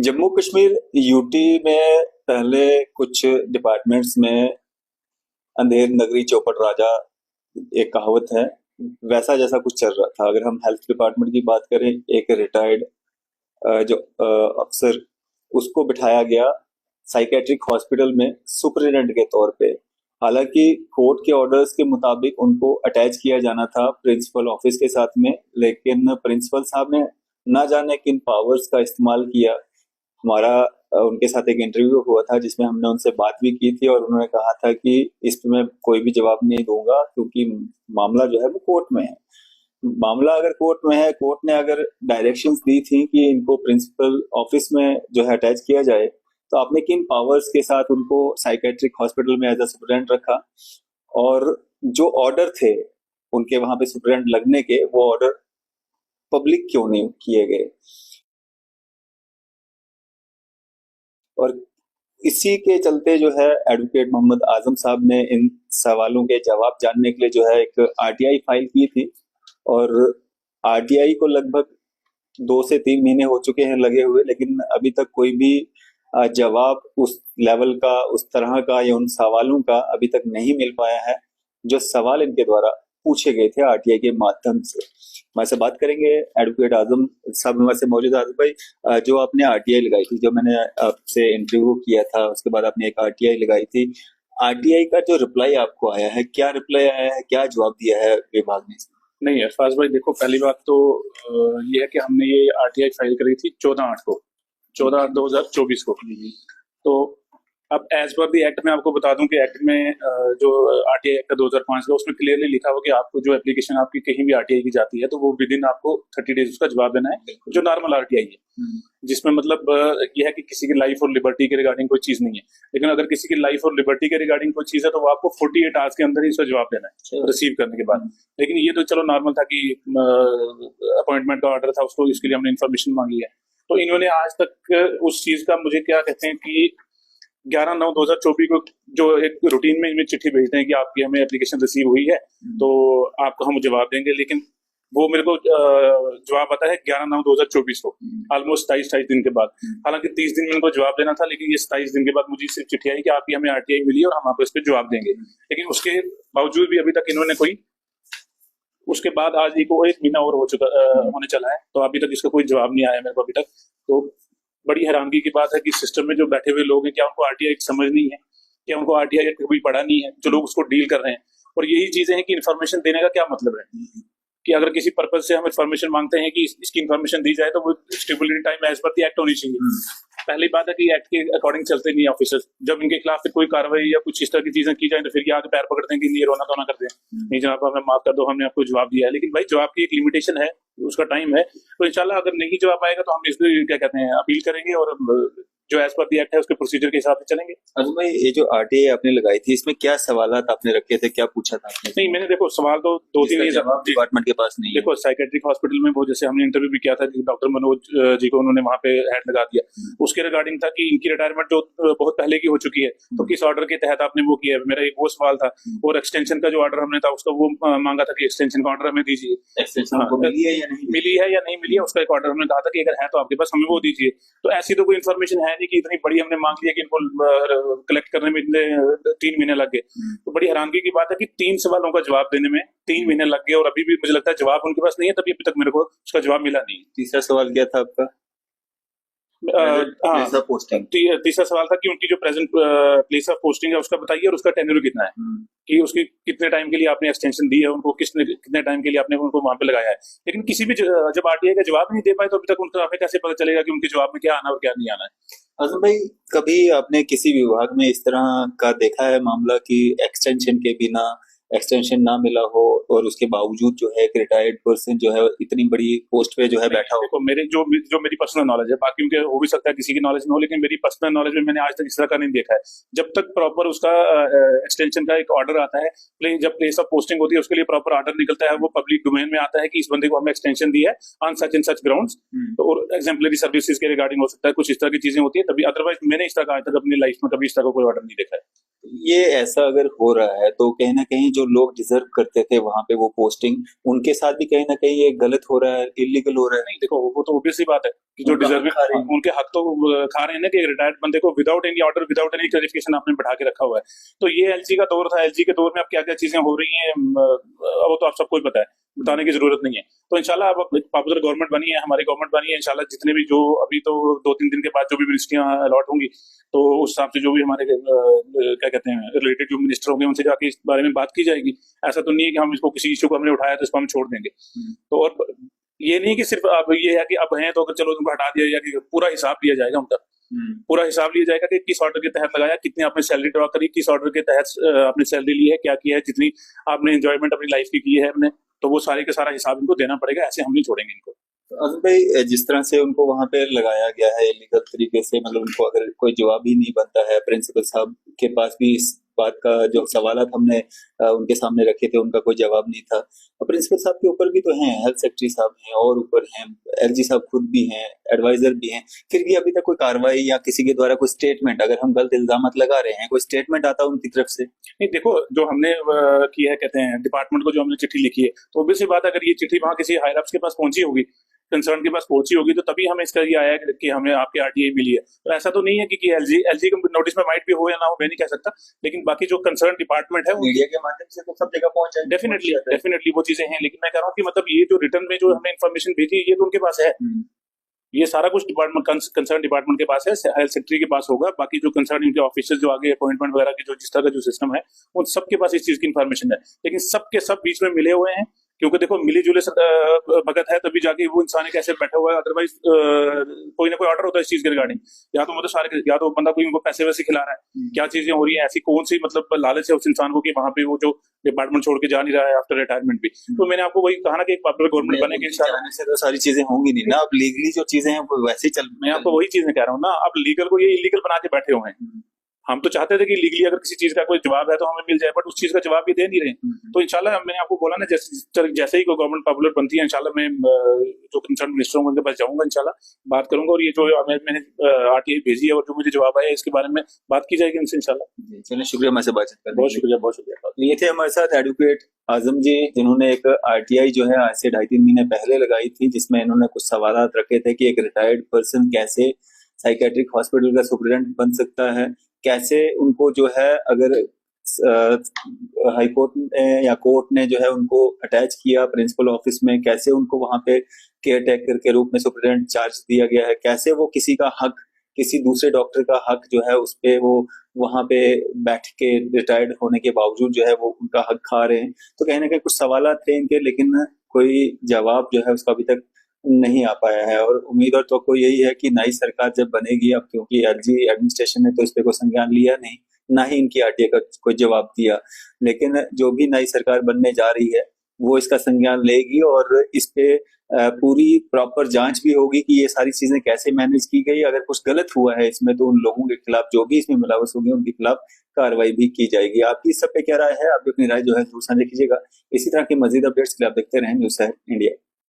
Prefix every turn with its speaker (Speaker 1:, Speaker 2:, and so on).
Speaker 1: Jammu Kashmir UT में पहले कुछ डिपार्टमेंट्स में अंधेर नगरी चौपट राजा एक कहावत है, वैसा जैसा कुछ चल रहा था। अगर हम हेल्थ डिपार्टमेंट की बात करें, एक रिटायर्ड जो अफसर, उसको बिठाया गया साइकेट्रिक हॉस्पिटल में सुपरिटेंडेंट के तौर पे। हालांकि कोर्ट के ऑर्डर्स के मुताबिक उनको अटैच किया जाना था प्रिंसिपल ऑफिस के साथ में, लेकिन प्रिंसिपल साहब ने ना जाने किन पावर्स का इस्तेमाल किया। हमारा उनके साथ एक इंटरव्यू हुआ था जिसमें हमने उनसे बात भी की थी, और उन्होंने कहा था कि इसमें कोई भी जवाब नहीं दूंगा क्योंकि मामला जो है वो कोर्ट में है। मामला अगर कोर्ट में है, कोर्ट ने अगर डायरेक्शंस दी थी कि इनको प्रिंसिपल ऑफिस में जो है अटैच किया जाए, तो आपने किन पावर्स के साथ उनको साइकेट्रिक हॉस्पिटल में एज अ सुपरिटेंडेंट रखा? और जो ऑर्डर थे उनके वहां पे सुपरिटेंडेंट लगने के, वो ऑर्डर पब्लिक क्यों नहीं किए गए? और इसी के चलते जो है एडवोकेट मोहम्मद आजम साहब ने इन सवालों के जवाब जानने के लिए जो है एक आरटीआई फाइल की थी, और आरटीआई को लगभग 2 से 3 महीने हो चुके हैं लगे हुए, लेकिन अभी तक कोई भी जवाब उस लेवल का, उस तरह का या उन सवालों का अभी तक नहीं मिल पाया है जो सवाल इनके द्वारा पूछे गए थे आरटीआई के माध्यम से। हमारे से बात करेंगे एडवोकेट आजम साहब हमारे से मौजूद। आजम भाई, जो आपने आरटीआई लगाई थी, जो मैंने आपसे इंटरव्यू किया था उसके बाद आपने एक आरटीआई लगाई थी, आरटीआई का जो रिप्लाई आपको आया है, क्या रिप्लाई आया है, क्या जवाब दिया है विभाग ने?
Speaker 2: नहीं अरफाज भाई, देखो पहली बात तो ये है कि हमने ये आरटीआई फाइल करी थी 14/8 को, 14/8/2024 को। तो अब एज पर दी एक्ट में आपको बता दूं कि एक्ट में जो आरटीआई एक्ट 2005 का, उसमें क्लियरली लिखा हुआ कि आपको जो एप्लीकेशन आपकी कहीं भी आरटीआई की जाती है तो वो विद इन आपको 30 डेज उसका जवाब देना है, जो नॉर्मल आरटीआई है। जिसमें मतलब ये है कि किसी की लाइफ और लिबर्टी के रिगार्डिंग कोई चीज नहीं है, लेकिन अगर किसी की लाइफ और लिबर्टी के रिगार्डिंग कोई चीज है तो वो आपको 48 आवर्स के अंदर ही उसका जवाब देना है रिसीव करने के बाद। लेकिन ये तो चलो नॉर्मल था कि अपॉइंटमेंट का ऑर्डर था, उसको इसके लिए हमने इन्फॉर्मेशन मांगी है। तो इन्होंने आज तक उस चीज का, मुझे क्या कहते हैं कि 11/9/2024 को जो एक रूटीन में इनमें चिट्ठी भेजते हैं कि आपकी हमें एप्लीकेशन रिसीव हुई है तो आपको हम जवाब देंगे, लेकिन वो मेरे को जवाब आता है 11/9/2024 को, ऑलमोस्ट 27 दिन के बाद। हालांकि 30 दिन में उनको जवाब देना था, लेकिन ये 27 दिन के बाद मुझे सिर्फ चिट्ठी आई कि आपकी हमें आरटीआई मिली और हम आपको इस पर जवाब देंगे। लेकिन उसके बावजूद भी अभी तक इन्होंने कोई, उसके बाद आज एक महीना और हो चुका होने चला है, तो अभी तक इसका कोई जवाब नहीं आया मेरे को अभी तक। तो बड़ी हैरानगी की बात है कि सिस्टम में जो बैठे हुए लोग हैं, क्या उनको आरटीआई समझ नहीं है, क्या उनको आरटीआई कभी पढ़ा नहीं है, जो लोग उसको डील कर रहे हैं। और यही चीजें हैं कि इन्फॉर्मेशन देने का क्या मतलब है, कि अगर किसी पर्पज से हम इन्फॉर्मेशन मांगते हैं कि इसकी इन्फॉर्मेशन दी जाए तो वो stability time as per the act होनी चाहिए। पहली बात है कि एक्ट के अकॉर्डिंग चलते नहीं ऑफिसर्स। जब इनके खिलाफ फिर कोई कार्रवाई या कुछ इस तरह की चीजें की जाए तो फिर आगे पैर पकड़ते हैं कि ये रोना धोना करते हैं, नहीं जनाब हमें माफ कर दो, हमने आपको जवाब दिया है। लेकिन भाई जवाब की एक लिमिटेशन है, उसका टाइम है। तो इंशाल्लाह अगर नहीं जवाब आएगा तो हम इस क्या कहते हैं अपील करेंगे, और जो एज पर दी एक्ट है उसके प्रोसीजर के हिसाब से चलेंगे।
Speaker 1: अजूम भाई, ये जो आरटीआई आपने लगाई थी, इसमें क्या सवालात आपने रखे थे, क्या पूछा था आपने?
Speaker 2: नहीं, मैंने देखो सवाल तो 2-3
Speaker 1: डिपार्टमेंट के पास नहीं है।
Speaker 2: देखो साइकेट्रिक हॉस्पिटल में वो जैसे हमने इंटरव्यू भी किया था, डॉक्टर मनोज जी को उन्होंने वहां पे हेड लगा दिया, उसके रिगार्डिंग था कि इनकी रिटायरमेंट जो बहुत पहले की हो चुकी है तो किस ऑर्डर के तहत आपने वो किया है, मेरा एक वो सवाल था। और एक्सटेंशन का जो ऑर्डर हमने था उसका वो मांगा था कि एक्सटेंशन का ऑर्डर हमें दीजिए,
Speaker 1: एक्सटेंशन को मिली है या नहीं
Speaker 2: मिली है या नहीं मिली है, उसका एक ऑर्डर हमने कहा था कि अगर है तो आपके पास हमें वो दीजिए। तो ऐसी तो कोई इन्फॉर्मेशन है नहीं कि इतनी बड़ी हमने मांग लिया कि इनको कलेक्ट करने में इतने 3 महीने लग गए। तो बड़ी हैरानगी की बात है कि 3 सवालों का जवाब देने में 3 महीने लग गए, और अभी भी मुझे लगता है जवाब उनके पास नहीं है, तभी अभी तक मेरे को उसका जवाब मिला नहीं।
Speaker 1: तीसरा सवाल क्या था आपका?
Speaker 2: तीसरा सवाल था कि उनकी जो प्रेजेंट प्लेस ऑफ पोस्टिंग है उसका बताइए, और उसका टेन्योर कितना है, कि उसकी कितने टाइम के लिए आपने एक्सटेंशन दी है उनको, कितने टाइम के लिए आपने उनको वहां पे लगाया है। लेकिन किसी भी जब आरटीआई का जवाब नहीं दे पाए तो अभी तक उनका हमें कैसे पता चलेगा कि उनके जवाब में क्या आना और क्या नहीं आना है।
Speaker 1: आजम भाई, कभी आपने किसी विभाग में इस तरह का देखा है मामला कि एक्सटेंशन के बिना, एक्सटेंशन ना मिला हो और उसके बावजूद जो है एक रिटायर्ड पर्सन जो है इतनी बड़ी पोस्ट पे जो है बैठा हो?
Speaker 2: देखो मेरी पर्सनल नॉलेज है, बाकी उनके हो भी सकता है किसी की नॉलेज में हो, लेकिन मेरी पर्सनल नॉलेज में मैंने आज तक इस तरह का नहीं देखा है। जब तक प्रॉपर उसका एक्सटेंशन का एक ऑर्डर आता है, जब प्लेस ऑफ पोस्टिंग होती है उसके लिए प्रॉपर ऑर्डर निकलता है, वो पब्लिक डोमेन में आता है कि इस बंदे को हमें एक्सटेंशन दी है on such and such grounds, तो और एग्जाम्पलरी सर्विसेज के रिगार्डिंग हो सकता है, कुछ इस तरह की चीजें होती है तभी। अदरवाइज मैंने इस तरह का आज तक अपनी लाइफ में कभी इस तरह का कोई ऑर्डर नहीं देखा है।
Speaker 1: ये ऐसा अगर हो रहा है तो कहीं ना कहीं जो जो लोग डिजर्व करते थे वहां पे वो पोस्टिंग, उनके साथ भी कहीं ना कहीं ये गलत हो रहा है, इलीगल हो रहा है।
Speaker 2: नहीं देखो, वो तो ऑब्वियस सी बात है कि जो
Speaker 1: उनका हक
Speaker 2: डिजर्विंग,
Speaker 1: खा रहे हैं।
Speaker 2: उनके हक तो खा रहे हैं ना, कि रिटायर्ड बंदे को without any order, without any clarification आपने बैठा के रखा हुआ है। तो ये एलजी का दौर था, एलजी के दौर में अब क्या क्या चीजें हो रही हैं, वो तो आप सबको ही पता है, बताने की जरूरत नहीं है। तो इंशाल्लाह अब पॉपुलर गवर्नमेंट बनी है, हमारी गवर्नमेंट बनी है, इंशाल्लाह जितने भी जो अभी तो 2-3 दिन के बाद जो भी मिनिस्ट्रियां अलॉट होंगी, तो उस हिसाब से जो भी हमारे क्या कहते हैं रिलेटेड जो मिनिस्टर होंगे उनसे जाके इस बारे में बात की जाएगी। ऐसा तो नहीं है कि हम इसको किसी इशू को हमने उठाया तो इसको हम छोड़ देंगे। तो और ये नहीं कि सिर्फ अब ये है कि अब हैं तो अगर चलो उनको हटा दिया जाएगा, पूरा हिसाब लिया जाएगा उनका, पूरा हिसाब लिया जाएगा कि किस ऑर्डर के तहत लगाया, कितनी आपने सैलरी ड्रॉ करी, किस ऑर्डर के तहत आपने सैलरी ली है, क्या किया है, जितनी आपने एंजॉयमेंट अपनी लाइफ की है हमने, तो वो सारे का सारा हिसाब इनको देना पड़ेगा, ऐसे हम नहीं छोड़ेंगे इनको।
Speaker 1: अजम भाई, जिस तरह से उनको वहां पे लगाया गया है इलीगल तरीके से, मतलब उनको अगर कोई जवाब ही नहीं बनता है, प्रिंसिपल साहब के पास भी इस बात का जो सवालात हमने उनके सामने रखे थे उनका कोई जवाब नहीं था। और प्रिंसिपल साहब के ऊपर भी तो हैं, हेल्थ सेक्रेटरी साहब हैं और ऊपर हैं एलजी साहब खुद भी हैं, एडवाइजर भी हैं, फिर भी अभी तक कोई कार्रवाई या किसी के द्वारा कोई स्टेटमेंट, अगर हम गलत इल्जामात लगा रहे हैं, कोई स्टेटमेंट आता उनकी तरफ से?
Speaker 2: नहीं देखो, जो हमने की है कहते हैं डिपार्टमेंट को जो हमने चिट्ठी लिखी है, तो ऑब्वियस सी बात है अगर ये चिट्ठी वहां किसी हायर अप्स के पास पहुंची होगी, कंसर्न के पास पहुंची होगी, तो तभी हमें इसका ये आया है कि हमें आपकी आरटीआई मिली है। तो ऐसा तो नहीं है कि एलजी एलजी के नोटिस में माइट भी हो या ना हो, मैं नहीं कह सकता, लेकिन बाकी जो कंसर्न डिपार्टमेंट है
Speaker 1: मीडिया के माध्यम से तो सब जगह पहुंच जाए,
Speaker 2: डेफिनेटली डेफिनेटली वो चीजें हैं। लेकिन मैं कह रहा हूँ कि मतलब ये जो रिटर्न में जो हमने इन्फॉर्मेशन भेजी ये तो उनके पास है, ये सारा कुछ डिपार्टमेंट कंसर्न डिपार्टमेंट के पास है, हेल्थ सेक्रेटरी के पास होगा, बाकी जो कंसर्न उनके ऑफिसर्स जो आगे अपॉइंटमेंट वगैरह की जो जिस तरह का जो सिस्टम है उन सबके पास इस चीज की इन्फॉर्मेशन है। लेकिन सबके सब बीच में मिले हुए हैं, क्योंकि देखो मिली जुले भगत है तभी जाके वो इंसान कैसे बैठा हुआ है, अदरवाइज कोई ना कोई ऑर्डर होता है इस चीज के रिगार्डिंग, या तो मतलब सारे, या तो बंदा कोई उनको पैसे वैसे खिला रहा है, क्या चीजें हो रही है, ऐसी कौन सी मतलब लालच है उस इंसान को कि वहां पे वो जो डिपार्टमेंट छोड़ के जा नहीं रहा है आफ्टर रिटायरमेंट भी। तो मैंने आपको वही कहा ना कि एक पॉपुलर गवर्नमेंट बनेगी
Speaker 1: से तो सारी चीजें होंगी नहीं ना, अब लीगली जो चीजें हैं वो वैसे ही चल,
Speaker 2: मैं आपको वही चीज में कह रहा हूँ ना, अब लीगल को ये इलीगल बना के बैठे हुए हैं। हम तो चाहते थे कि लीगली अगर किसी चीज का कोई जवाब है तो हमें मिल जाए, बट उस चीज का जवाब भी दे नहीं रहे। तो इंशाल्लाह मैंने आपको बोला ना, जैसे ही कोई गवर्नमेंट पॉपुलर बनती है इंशाल्लाह मैं जो कंसर्न मिनिस्टर होंगे उनके पास जाऊंगा, इंशाल्लाह बात करूंगा, और ये जो मैंने आरटीआई भेजी है और जो मुझे जवाब आया इसके बारे में बात की जाएगी उनसे इंशाल्लाह।
Speaker 1: चलिए, शुक्रिया हमारे से बातचीत करने,
Speaker 2: बहुत शुक्रिया, बहुत शुक्रिया।
Speaker 1: ये थे हमारे साथ एडवोकेट आजम जी, जिन्होंने एक आरटीआई जो है आज से 2.5-3 महीने पहले लगाई थी, जिसमें इन्होंने कुछ सवालात रखे थे कि एक रिटायर्ड पर्सन कैसे साइकेट्रिक हॉस्पिटल का सुपरिटेंडेंट बन सकता है, कैसे उनको जो है अगर हाई कोर्ट ने या कोर्ट ने जो है उनको अटैच किया प्रिंसिपल ऑफिस में, कैसे उनको वहां पे केयर टेकर के रूप में सुपरिटेंडेंट चार्ज दिया गया है, कैसे वो किसी का हक, किसी दूसरे डॉक्टर का हक जो है उस पे वो वहां पे बैठ के रिटायर्ड होने के बावजूद जो है वो उनका हक खा रहे हैं। तो कहीं ना कहीं कुछ सवाल थे इनके, लेकिन कोई जवाब जो है उसका अभी तक नहीं आ पाया है। और उम्मीद और तो यही है कि नई सरकार जब बनेगी, अब क्योंकि एलजी एडमिनिस्ट्रेशन ने तो इस पे कोई संज्ञान लिया नहीं, ना ही इनकी आरटीआई का कोई जवाब दिया, लेकिन जो भी नई सरकार बनने जा रही है वो इसका संज्ञान लेगी और इस पे पूरी प्रॉपर जांच भी होगी कि ये सारी चीजें कैसे मैनेज की गई। अगर कुछ गलत हुआ है इसमें तो उन लोगों के खिलाफ, जो भी इसमें मुलव्वस होंगे उनके खिलाफ कार्रवाई भी की जाएगी। आपकी इस सब पे क्या राय है? आप अपनी राय जो है जरूर साझा कीजिएगा। इसी तरह की मजीद अपडेट्स के लिए आप देखते रहें न्यूज़ इंडिया।